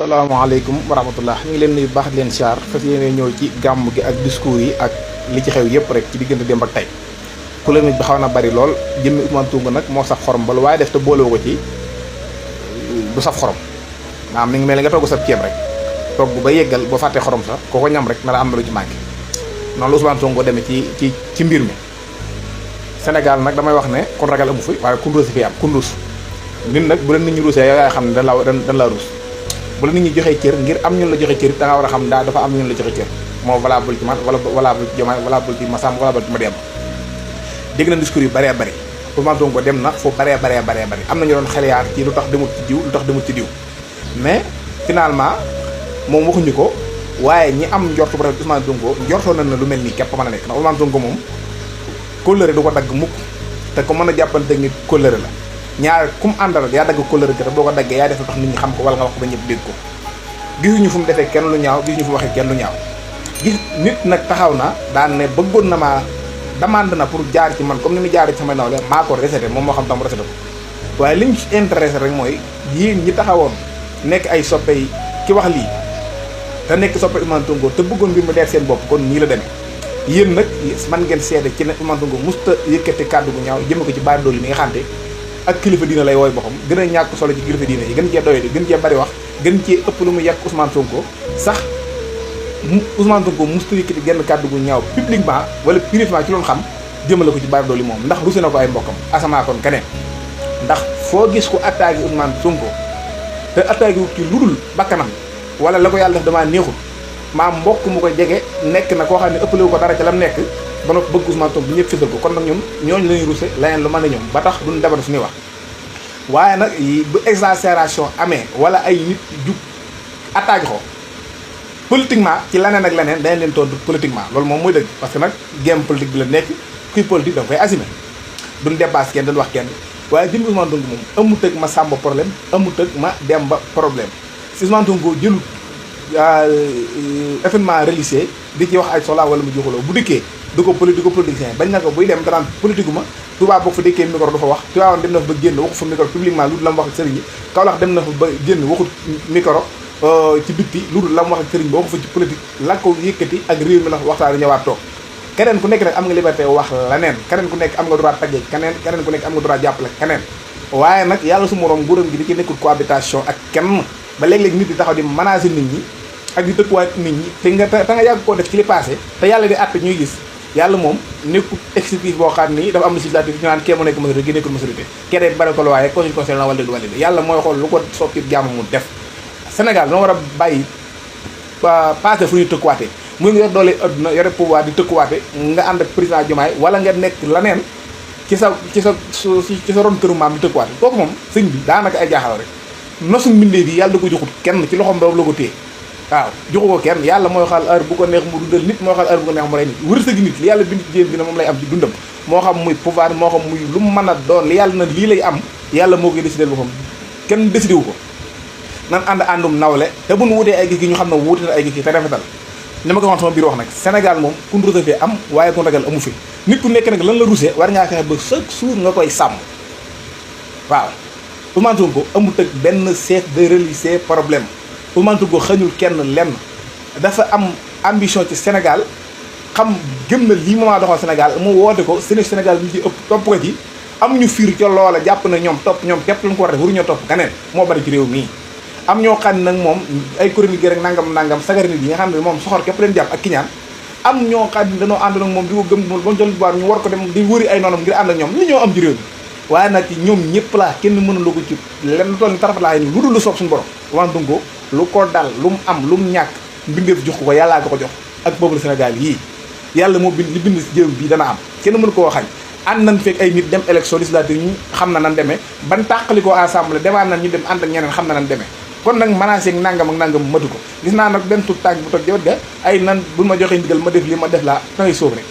salaamaaleykum wa rahmatullah ñu ngi leen nuyu baax di leen siyaar fas yéene ñëw ci gàmm gi ak discours yi ak li ci xew yëpp rek ci diggante démb ak tey polémique bi xaw na bari lool jëmmi Ousmane Sonko nag moo saf xorom ba lu waaye def te boolewu ko ci du saf xorom maanaam mi ngi mel ni nga togg sab ceeb rek togg ba yeggal boo fàttee xorom sax koo ko ñam rek na la am na lu ci manqué noonu la Ousmane Sonko demee ci mbir mi Sénégal nag damay wax ne kon ragal amu fi waaye kunduus fi am kunduus nit nag bu leen nit ñi ruusee yow yaay xam ne dan la ruus bu la nit ñi joxee cër ngir am ñun la joxe cër da nga war a xam daa dafa am ñun la joxe cër moo valable ci man wala valable ci Diomaye valable ci Massamba valable ci Mademba dégg na discours yu bëree bëri Ousmane Sonko dem na fu bëree bëri am na ñu doon xeliyaar ci lu tax demut ci diw lu tax demut ci diw mais finalement moom waxuñu ko waaye ñi am njortu bu rafet Ousmane Sonko njortoo nañ na lu mel nii képp mën a nekk ndax Ousmane Sonko moom kóllëre du ko dagg mukk te ko mën a jàppante nit kóllëre la ñaar kum àndal yaa dagg kóllëre te boo ko daggee yaa def lu tax nit ñi xam ko wala nga wax ko ba ñëpp dégg ko gisuñu fu mu defee kenn lu ñaaw gisuñu fu mu waxee kenn lu ñaaw gis nit nag taxaw na daan ne bëggoon na maa demande na pour jaar ci man comme ni mu jaar ci samay nawle maa ko reseté moom moo xam tam reseté ko waaye li ñu intéressé rek mooy yéen ñi taxawoon nekk ay soppe yi ki wax lii te nekk soppe Ousmane Sonko te bëggoon mbir mu deer seen bopp kon nii la demee yéen nag man ngeen seede ci ne Ousmane Sonko musta yëkkati kàddu gu ñaaw jëme ko ci baari dool yi mi nga xamante ak kilifa diina lay wooy boppam gën a ñàkk solo ci kilifa diina yi gën cee doy gën cee bari wax gën cee ëpp lu mu yàq Ousmane Sonko sax Ousmane Sonko musta yëkkati genn kàddu gu ñaaw publiquement wala privement ci loon xam jëmale ko ci baari dool yi moom ndax rusi na ko ay mbokkam asamaa kon keneen ndax foo gis ko attaqué Ousmane Sonko te attaqué wu ci ludul bakkanam wala la ko yàlla def damaa neexul maa mbokk mu ko jege nekk na koo xam ne ëppalewu ko dara ca lam nekk ba noppi bëgg Ousmane Sonko ñëpp fësal ko kon nag ñun ñooñu lañuy ruse leneen lu mën a ñoom ba tax duñ defar suñuy wax waaye nag bu exagération amee wala ay nit jug attaque ko politiquement ci leneen ak leneen dañ leen tontu politiquement loolu moom mooy dëgg parce que nag game politique bi la nekk kuy politique da nga koy assumer duñ dépasse kenn duñ wax kenn waaye jëm Ousmane Sonko moom amut ak ma Samba problème amut ak ma Demba problème si Ousmane Sonko jëlut événement religieux di ci wax ay soxla wala mu joxuloo bu dikkee du ko politicien bañ na ko buy dem danaan politique ma Touba boo fa dékkee micro du fa wax Tivaouane dem na fa ba génn waxu fa micro publiquement lu dul la mu wax ak sëriñ yi Kaolack dem na fa ba génn waxut micro ci bitti lu dul la mu wax ak sëriñ bi waxu fa ci politique la ko yëkkati ak réew mi la waxtaan ñëwaat toog keneen ku nekk nag am nga liberté wax leneen keneen ku nekk am nga droit tagge keneen ku nekk am nga droit jàppale keneen waaye nag yàlla su moroom nguuram gi di ci nekkul cohabitation ak kenn ba léeg-léeg nit di taxaw di menacer nit ñi ak di tëkkuwaat nit ñi te nga yàgg koo def ci li passé te yàlla di àtte ñuy gis yàlla moom nekkul exécutif boo xam ni dafa am législatif ñu naan kee mu nekk majorité gi nekkul majorité kee day bari ko lu waaye conseil constitutionnel wala du validé yàlla mooy xool lu ko soob ci jàmm mu def Sénégal noo war a bàyyi passé fu ñuy tëkkuwaatee muy nga yor doole adduna yore pouvoir di tëkkuwaate nga ànd ak président Diomaye wala nga nekk leneen ci sa ron këru maam di tëkkuwaate kooku moom sëñ bi daanaka ay jaaxal rek nosu mbindee bi yàlla da ko joxut kenn ci loxoom boobu la ko téye waaw joxu ko kenn yàlla mooy xaal heure bu ko neex mu dundal nit mooy xaal heure bu ko neex mu rey nit wërsëgi nit li yàlla bind ci jéem bi ne moom lay am ci dundam moo xam muy pouvoir moo xam muy lu mu mën a doon li yàlla na lii lay am yàlla moo koy décidé boppam kenn décidé wu ko nan àndum nawle te buñ wutee ay gis gi ñu xam ne wuute na ay gis gi te rafetal ni ma ko waxoon sama biir wax nag Sénégal moom kun rusé am waaye kun ragal amu fi nit ku nekk nag lan la rusé war ngaa fexe ba chaque jour nga koy sàmm waaw Ousmane Sonko amut ak benn chef de religieux problème Ousmane Sonko xañul kenn lenn dafa am ambition ci Sénégal xam gëm na lii moment doxal Sénégal mu woote ko Sénégal ñu ci ëpp topp ko ci am ñu fiir ca loola jàpp na ñoom képp lañ ko war a def waruñoo topp keneen moo bari ci réew mii am ñoo xam ne nag moom ay chronique rek nangam sagari nit yi nga xam ne moom soxor képp leen jàpp ak kiñaan am ñoo xam ne dañoo ànd nag moom di ko gëm ba mu jël ñu war ko dem di wëri ay noonam ngir ànd ak ñoom li ñoo am ci réew mi waaye nag ñoom ñëpp laa kenn mënul ko ci lenn toll ni tarafat laa ni lu dul lu soob suñu borom Ousmane Sonko lu ko dal lu mu am lu mu ñàkk mbindeef jox ko yàllaa ko jox ak peuple Sénégal yii yàlla moo bind li bind si jëw bii dana am kenn mënu koo xañ ànd nañ fekk ay nit dem élection législative ñu xam na nan demee ban tàqali ko assemblée demaat nañ ñu dem ànd ak ñeneen xam na nan demee kon nag menacé ak nangam matu ko gis naa nag benn tuut tànk bu toog jawet ga ay nan bu ma joxee ndigal ma def lii ma def laa dangay sóob rek